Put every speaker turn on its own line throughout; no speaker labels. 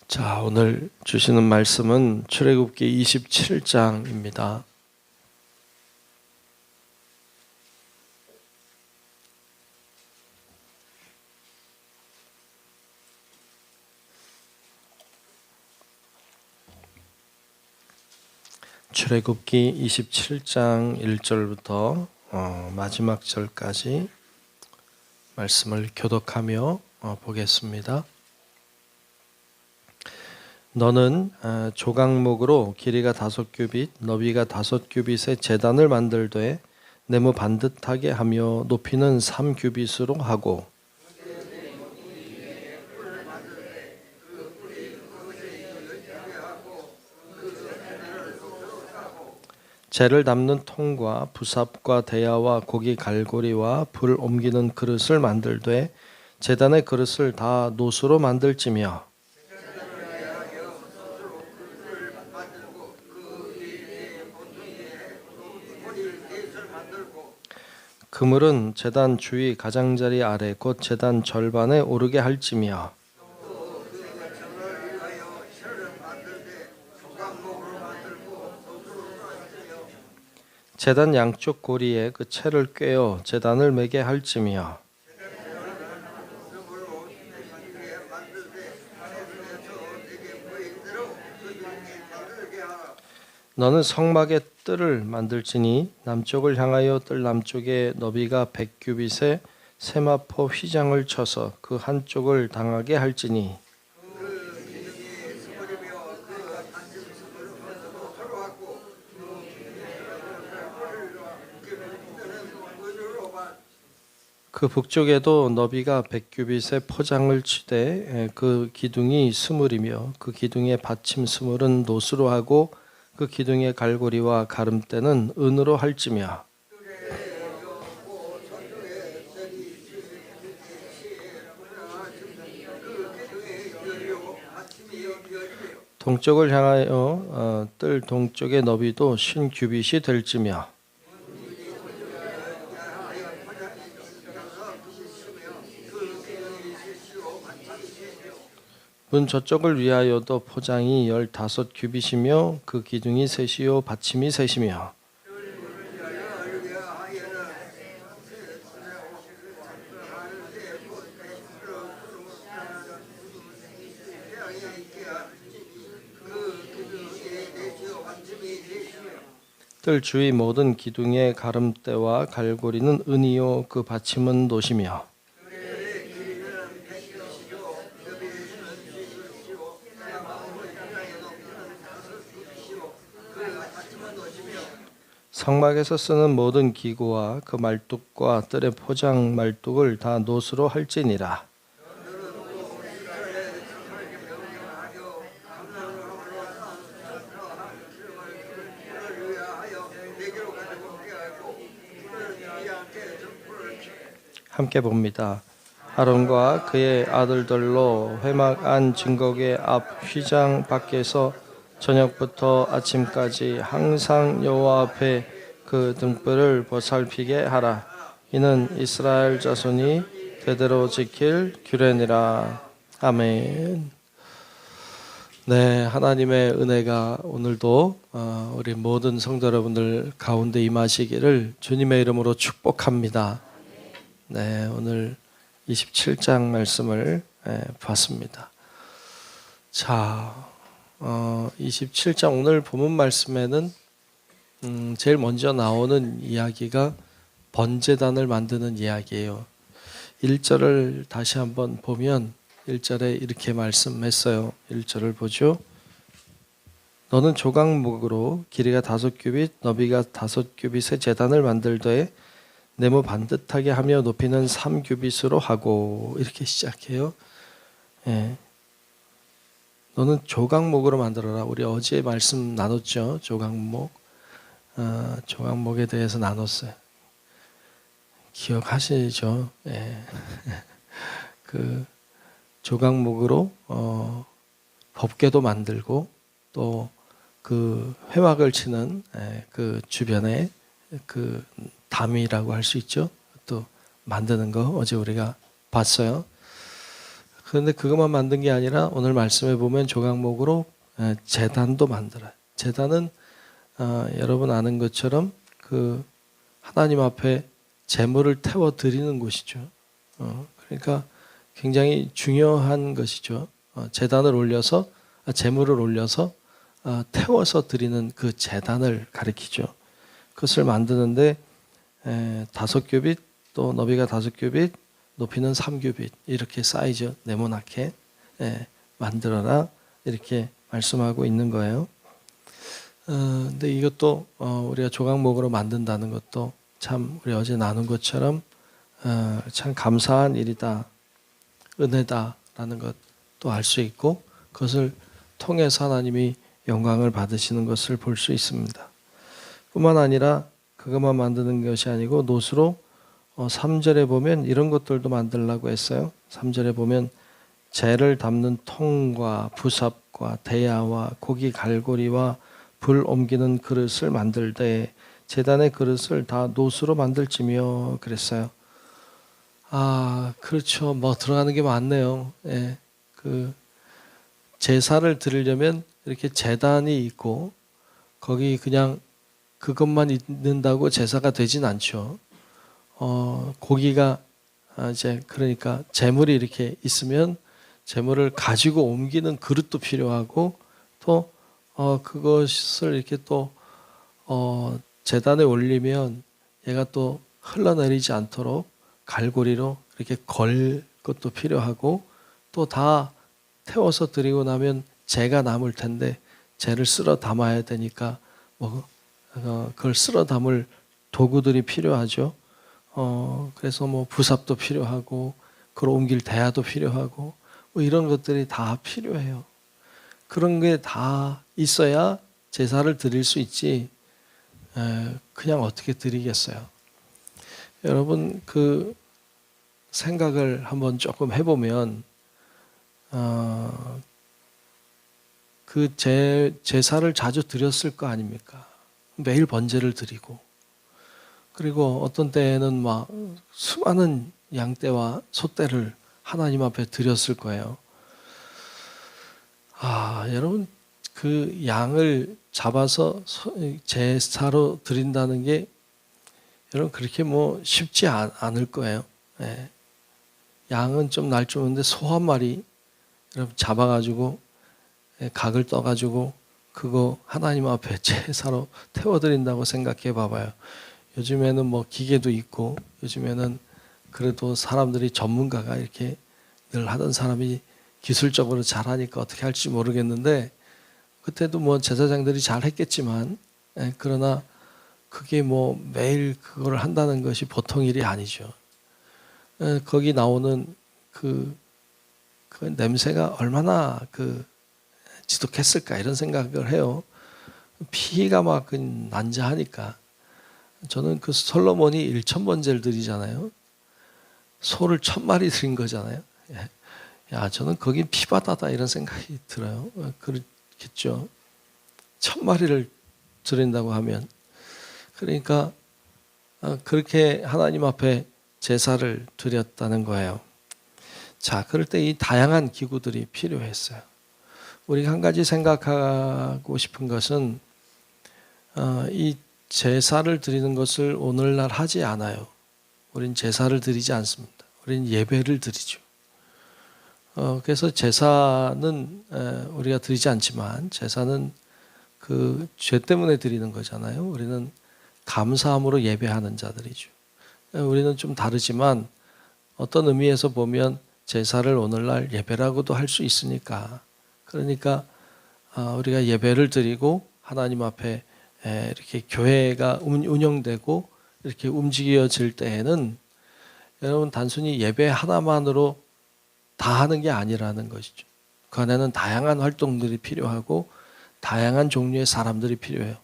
자, 오늘 주시는 말씀은 출애굽기 27장입니다. 출애굽기 27장 1절부터 마지막 절까지 말씀을 교독하며 보겠습니다. 너는 조각목으로 길이가 5규빗, 너비가 5규빗의 제단을 만들되 네모 반듯하게 하며 높이는 3규빗으로 하고 재를 담는 통과 부삽과 대야와 고기 갈고리와 불 옮기는 그릇을 만들되 제단의 그릇을 다 노수로 만들지며 그물은 제단 주위 가장자리 아래 곧 제단 절반에 오르게 할지며 제단 양쪽 고리에 그 채를 꿰어 제단을 매게 할지며 너는 성막의 뜰을 만들지니 남쪽을 향하여 뜰 남쪽에 너비가 100규빗의 세마포 휘장을 쳐서 그 한쪽을 당하게 할지니 그 북쪽에도 너비가 100규빗의 포장을 치되 그 기둥이 스물이며 그 기둥의 받침 스물은 노수로 하고 그 기둥의 갈고리와 가름대는 은으로 할지며 동쪽을 향하여 뜰 동쪽의 너비도 50규빗이 될지며 문 저쪽을 위하여도 포장이 15규빗이며 그 기둥이 셋이요 받침이 셋이며 뜰 주위 모든 기둥의 가름대와 갈고리는 은이요 그 받침은 노시며 성막에서 쓰는 모든 기구와 그 말뚝과 뜰의 포장 말뚝을 다 노수로 할지니라. 함께 봅니다. 아론과 그의 아들들로 회막 안 증거궤 앞 휘장 밖에서 저녁부터 아침까지 항상 여호와 앞에 그 등불을 보살피게 하라. 이는 이스라엘 자손이 대대로 지킬 규례니라. 아멘. 네, 하나님의 은혜가 오늘도 우리 모든 성도 여러분들 가운데 임하시기를 주님의 이름으로 축복합니다. 네, 오늘 27장 말씀을 봤습니다. 자, 27장 오늘 본문 말씀에는 제일 먼저 나오는 이야기가 번제단을 만드는 이야기예요. 1절을 다시 한번 보면 1절에 이렇게 말씀했어요. 1절을 보죠. 너는 조각목으로 길이가 5규빗, 너비가 5규빗의 제단을 만들되 네모 반듯하게 하며 높이는 3규빗으로 하고 이렇게 시작해요. 예. 너는 조각목으로 만들어라. 우리 어제 말씀 나눴죠. 조각목. 조각목에 대해서 나눴어요. 기억하시죠? 예. 그 조각목으로 법궤도 만들고 또 그 회막을 치는 그 주변에 그 담이라고 할 수 있죠. 또 만드는 거 어제 우리가 봤어요. 그런데 그것만 만든 게 아니라 오늘 말씀해 보면 조각목으로 제단도 만들어요. 제단은 여러분 아는 것처럼 그 하나님 앞에 제물을 태워 드리는 곳이죠. 그러니까 굉장히 중요한 것이죠. 제단을 올려서 제물을 올려서 태워서 드리는 그 제단을 가리키죠. 그것을 만드는데 5규빗, 또 너비가 5규빗, 높이는 3규빗 이렇게 사이즈 네모나게 만들어라 이렇게 말씀하고 있는 거예요. 근데 이것도 우리가 조각목으로 만든다는 것도 참 우리 어제 나눈 것처럼 참 감사한 일이다, 은혜다라는 것도 알 수 있고 그것을 통해서 하나님이 영광을 받으시는 것을 볼 수 있습니다. 뿐만 아니라 그것만 만드는 것이 아니고 노수로 3절에 보면 이런 것들도 만들라고 했어요. 3절에 보면 재를 담는 통과 부삽과 대야와 고기 갈고리와 불 옮기는 그릇을 만들되 제단의 그릇을 다 노수로 만들지며 그랬어요. 그렇죠. 뭐 들어가는 게 많네요. 그 제사를 드리려면 이렇게 제단이 있고 거기 그냥 그것만 있는다고 제사가 되진 않죠. 고기가 이제 그러니까 제물이 이렇게 있으면 제물을 가지고 옮기는 그릇도 필요하고 또 그것을 이렇게 또 제단에 올리면 얘가 또 흘러내리지 않도록 갈고리로 이렇게 걸 것도 필요하고 또 다 태워서 드리고 나면 재가 남을 텐데 재를 쓸어 담아야 되니까 그걸 쓸어 담을 도구들이 필요하죠. 그래서 뭐 부삽도 필요하고 그걸 옮길 대야도 필요하고 뭐 이런 것들이 다 필요해요. 그런 게 다 있어야 제사를 드릴 수 있지 그냥 어떻게 드리겠어요. 여러분 그 생각을 한번 조금 해보면 그 제사를 자주 드렸을 거 아닙니까? 매일 번제를 드리고 그리고 어떤 때에는 막 수많은 양떼와 소떼를 하나님 앞에 드렸을 거예요. 여러분 그 양을 잡아서 제사로 드린다는 게 여러분 그렇게 뭐 쉽지 않을 거예요. 양은 좀 날조는데 소 한 마리 여러분 잡아가지고 각을 떠가지고 그거 하나님 앞에 제사로 태워드린다고 생각해 봐봐요. 요즘에는 뭐 기계도 있고 요즘에는 그래도 사람들이 전문가가 이렇게 늘 하던 사람이 기술적으로 잘하니까 어떻게 할지 모르겠는데 그때도 뭐 제사장들이 잘 했겠지만 그러나 그게 뭐 매일 그걸 한다는 것이 보통 일이 아니죠. 거기 나오는 그 냄새가 얼마나 지독했을까 이런 생각을 해요. 피가 막 난자하니까. 저는 그 솔로몬이 1000번제를 드리잖아요. 소를 1000마리 드린 거잖아요. 저는 거긴 피바다다 이런 생각이 들어요. 그렇겠죠. 1000마리를 드린다고 하면. 그러니까 그렇게 하나님 앞에 제사를 드렸다는 거예요. 자, 그럴 때 이 다양한 기구들이 필요했어요. 우리가 한 가지 생각하고 싶은 것은 이 제사를 드리는 것을 오늘날 하지 않아요. 우린 제사를 드리지 않습니다. 우린 예배를 드리죠. 그래서 제사는 우리가 드리지 않지만 제사는 그 죄 때문에 드리는 거잖아요. 우리는 감사함으로 예배하는 자들이죠. 우리는 좀 다르지만 어떤 의미에서 보면 제사를 오늘날 예배라고도 할 수 있으니까 그러니까 우리가 예배를 드리고 하나님 앞에 이렇게 교회가 운영되고 이렇게 움직여질 때에는 여러분 단순히 예배 하나만으로 다 하는 게 아니라는 것이죠. 그 안에는 다양한 활동들이 필요하고 다양한 종류의 사람들이 필요해요.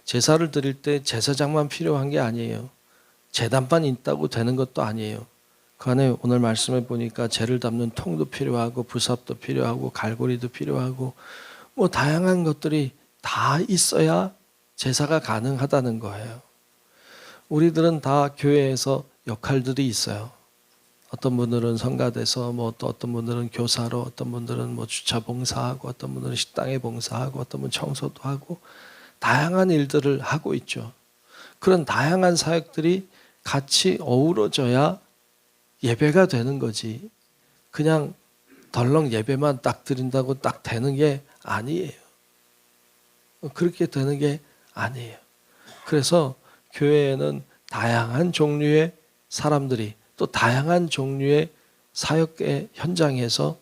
제사를 드릴 때 제사장만 필요한 게 아니에요. 제단만 있다고 되는 것도 아니에요. 그 안에 오늘 말씀해 보니까 재를 담는 통도 필요하고 부삽도 필요하고 갈고리도 필요하고 뭐 다양한 것들이 다 있어야 제사가 가능하다는 거예요. 우리들은 다 교회에서 역할들이 있어요. 어떤 분들은 성가대서, 뭐 또 어떤 분들은 교사로, 어떤 분들은 뭐 주차 봉사하고, 어떤 분들은 식당에 봉사하고, 어떤 분은 청소도 하고, 다양한 일들을 하고 있죠. 그런 다양한 사역들이 같이 어우러져야 예배가 되는 거지. 그냥 덜렁 예배만 딱 드린다고 딱 되는 게 아니에요. 그렇게 되는 게 아니에요. 그래서 교회에는 다양한 종류의 사람들이 또 다양한 종류의 사역의 현장에서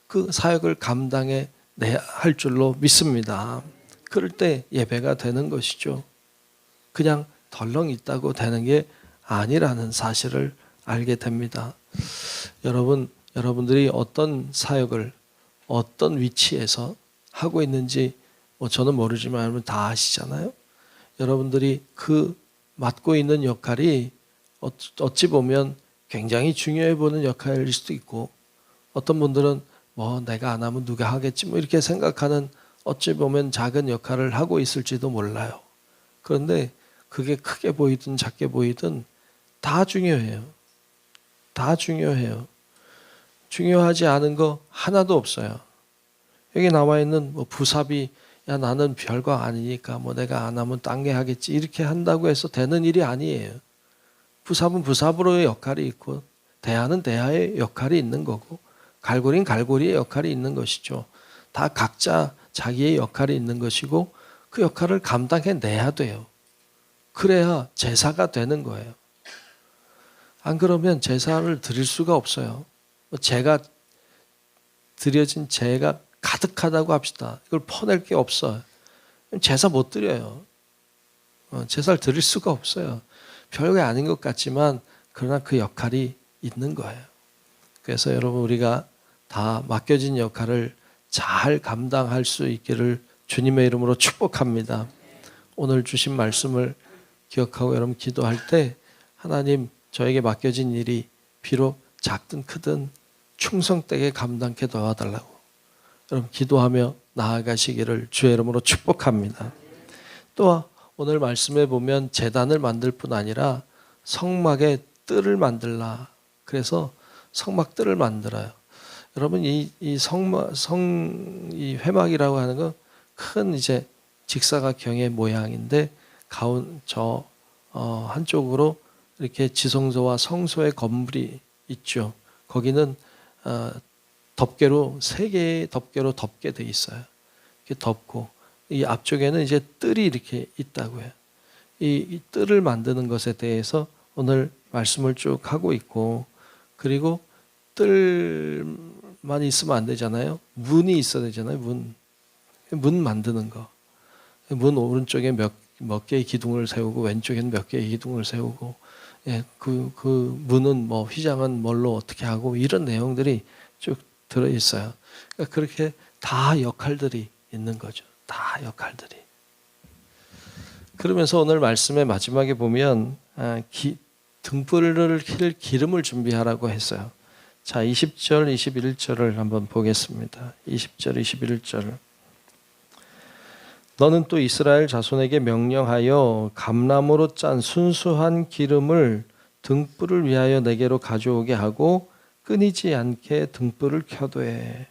그 사역을 감당해 내야 할 줄로 믿습니다. 그럴 때 예배가 되는 것이죠. 그냥 덜렁 있다고 되는 게 아니라는 사실을 알게 됩니다. 여러분들이 어떤 사역을 어떤 위치에서 하고 있는지 뭐 저는 모르지만 여러분 다 아시잖아요. 여러분들이 그 맡고 있는 역할이 어찌 보면 굉장히 중요해 보이는 역할일 수도 있고, 어떤 분들은 뭐 내가 안 하면 누가 하겠지 뭐 이렇게 생각하는 어찌 보면 작은 역할을 하고 있을지도 몰라요. 그런데 그게 크게 보이든 작게 보이든 다 중요해요. 다 중요해요. 중요하지 않은 거 하나도 없어요. 여기 나와 있는 뭐 부삽이 야 나는 별거 아니니까 뭐 내가 안 하면 딴 게 하겠지 이렇게 한다고 해서 되는 일이 아니에요. 부삽은 부삽으로의 역할이 있고, 대하는 대하의 역할이 있는 거고, 갈고리는 갈고리의 역할이 있는 것이죠. 다 각자 자기의 역할이 있는 것이고 그 역할을 감당해내야 돼요. 그래야 제사가 되는 거예요. 안 그러면 제사를 드릴 수가 없어요. 제가 드려진 제가 가득하다고 합시다. 이걸 퍼낼 게 없어요. 제사 못 드려요. 제사를 드릴 수가 없어요. 별게 아닌 것 같지만 그러나 그 역할이 있는 거예요. 그래서 여러분 우리가 다 맡겨진 역할을 잘 감당할 수 있기를 주님의 이름으로 축복합니다. 오늘 주신 말씀을 기억하고 여러분 기도할 때 하나님 저에게 맡겨진 일이 비록 작든 크든 충성되게 감당케 도와달라고 여러분 기도하며 나아가시기를 주의 이름으로 축복합니다. 또 오늘 말씀에 보면 제단을 만들 뿐 아니라 성막의 뜰을 만들라. 그래서 성막 뜰을 만들어요. 여러분 이 회막이라고 하는 건 큰 이제 직사각형의 모양인데 한쪽으로 이렇게 지성소와 성소의 건물이 있죠. 거기는 덮개로 3개의 덮개로 덮게 돼 있어요. 이렇게 덮고 이 앞쪽에는 이제 뜰이 이렇게 있다고 해요. 이 뜰을 만드는 것에 대해서 오늘 말씀을 쭉 하고 있고, 그리고 뜰만 있으면 안 되잖아요. 문이 있어야 되잖아요. 문 만드는 거. 문 오른쪽에 몇 개의 기둥을 세우고 왼쪽에는 몇 개의 기둥을 세우고, 예, 그 문은 뭐 휘장은 뭘로 어떻게 하고 이런 내용들이 쭉 들어 있어요. 그러니까 그렇게 다 역할들이 있는 거죠. 다 역할들이. 그러면서 오늘 말씀의 마지막에 보면 등불을 킬 기름을 준비하라고 했어요. 자, 20절, 21절을 한번 보겠습니다. 20절, 21절. 너는 또 이스라엘 자손에게 명령하여 감나무로 짠 순수한 기름을 등불을 위하여 내게로 가져오게 하고 끊이지 않게 등불을 켜되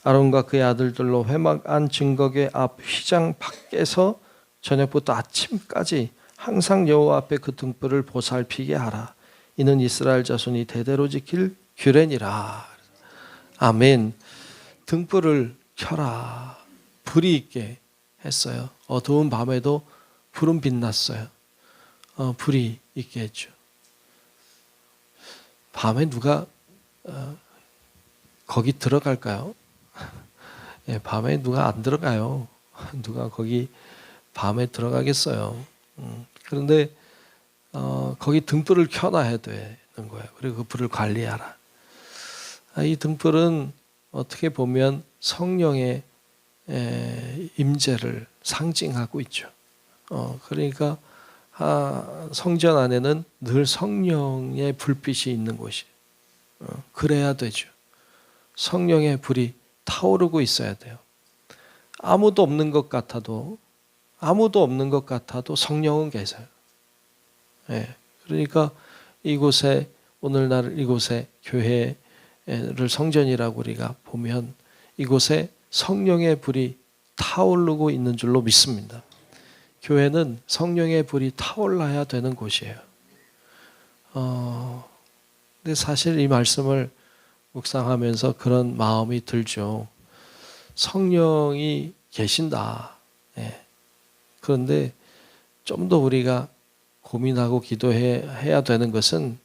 아론과 그의 아들들로 회막 안 증거궤 앞 휘장 밖에서 저녁부터 아침까지 항상 여호와 앞에 그 등불을 보살피게 하라. 이는 이스라엘 자손이 대대로 지킬 규례니라. 아멘. 등불을 켜라. 불이 있게 했어요. 어두운 밤에도 불은 빛났어요. 불이 있게 했죠. 밤에 누가 거기 들어갈까요? 예, 밤에 누가 안 들어가요. 누가 거기 밤에 들어가겠어요. 그런데 거기 등불을 켜놔야 되는 거예요. 그리고 그 불을 관리하라. 이 등불은 어떻게 보면 성령의 임재를 상징하고 있죠. 그러니까 성전 안에는 늘 성령의 불빛이 있는 곳이 그래야 되죠. 성령의 불이 타오르고 있어야 돼요. 아무도 없는 것 같아도 성령은 계세요. 예, 그러니까 이곳에 오늘날 이곳에 교회를 성전이라고 우리가 보면 이곳에 성령의 불이 타오르고 있는 줄로 믿습니다. 교회는 성령의 불이 타올라야 되는 곳이에요. 근데 사실 이 말씀을 묵상하면서 그런 마음이 들죠. 성령이 계신다. 그런데 좀 더 우리가 고민하고 기도해야 되는 것은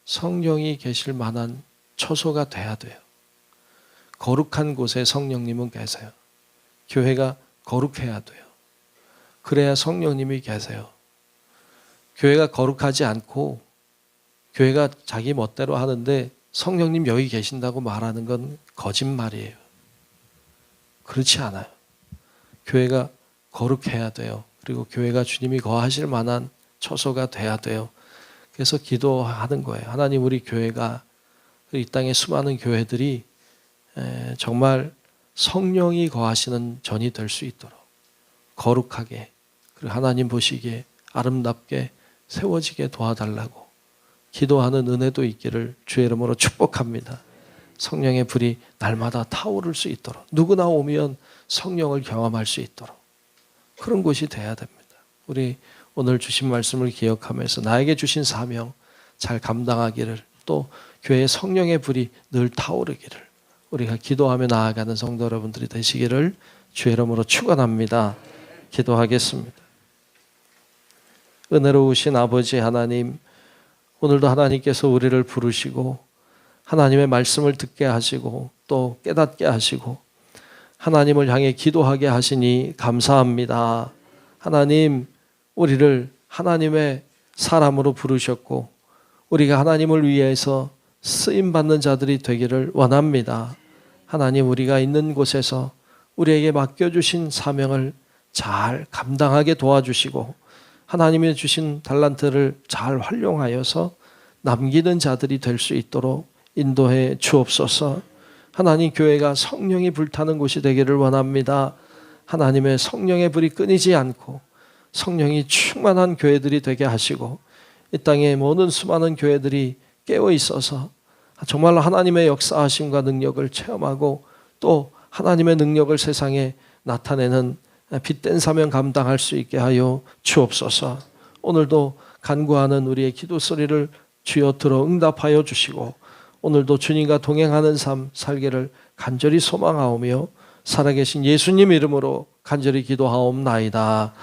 성령이 계실 만한 처소가 돼야 돼요. 거룩한 곳에 성령님은 계세요. 교회가 거룩해야 돼요. 그래야 성령님이 계세요. 교회가 거룩하지 않고 교회가 자기 멋대로 하는데 성령님 여기 계신다고 말하는 건 거짓말이에요. 그렇지 않아요. 교회가 거룩해야 돼요. 그리고 교회가 주님이 거하실 만한 처소가 돼야 돼요. 그래서 기도하는 거예요. 하나님, 우리 교회가 이 땅의 수많은 교회들이 정말 성령이 거하시는 전이 될 수 있도록 거룩하게, 그리고 하나님 보시기에 아름답게 세워지게 도와달라고 기도하는 은혜도 있기를 주의 이름으로 축복합니다. 성령의 불이 날마다 타오를 수 있도록, 누구나 오면 성령을 경험할 수 있도록 그런 곳이 돼야 됩니다. 우리 오늘 주신 말씀을 기억하면서 나에게 주신 사명 잘 감당하기를, 또 교회의 성령의 불이 늘 타오르기를 우리가 기도하며 나아가는 성도 여러분들이 되시기를 주의 이름으로 축원합니다. 기도하겠습니다. 은혜로우신 아버지 하나님, 오늘도 하나님께서 우리를 부르시고 하나님의 말씀을 듣게 하시고 또 깨닫게 하시고 하나님을 향해 기도하게 하시니 감사합니다. 하나님, 우리를 하나님의 사람으로 부르셨고 우리가 하나님을 위해서 쓰임받는 자들이 되기를 원합니다. 하나님, 우리가 있는 곳에서 우리에게 맡겨주신 사명을 잘 감당하게 도와주시고 하나님이 주신 달란트를 잘 활용하여서 남기는 자들이 될 수 있도록 인도해 주옵소서. 하나님, 교회가 성령이 불타는 곳이 되기를 원합니다. 하나님의 성령의 불이 끊이지 않고 성령이 충만한 교회들이 되게 하시고 이 땅의 모든 수많은 교회들이 깨어 있어서 정말로 하나님의 역사하심과 능력을 체험하고 또 하나님의 능력을 세상에 나타내는 빛된 사명 감당할 수 있게 하여 주옵소서. 오늘도 간구하는 우리의 기도 소리를 주여 들어 응답하여 주시고 오늘도 주님과 동행하는 삶 살기를 간절히 소망하오며 살아계신 예수님 이름으로 간절히 기도하옵나이다.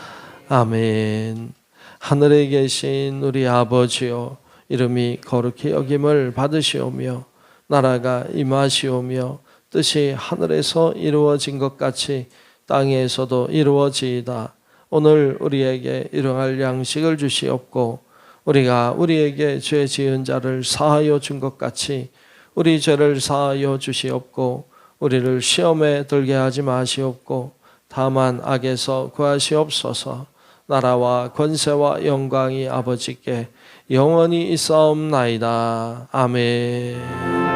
아멘. 하늘에 계신 우리 아버지여, 이름이 거룩히 여김을 받으시오며 나라가 임하시오며 뜻이 하늘에서 이루어진 것 같이 땅에서도 이루어지이다. 오늘 우리에게 일용할 양식을 주시옵고 우리가 우리에게 죄 지은 자를 사하여 준 것 같이 우리 죄를 사하여 주시옵고 우리를 시험에 들게 하지 마시옵고 다만 악에서 구하시옵소서. 나라와 권세와 영광이 아버지께 영원히 있사옵나이다. 아멘.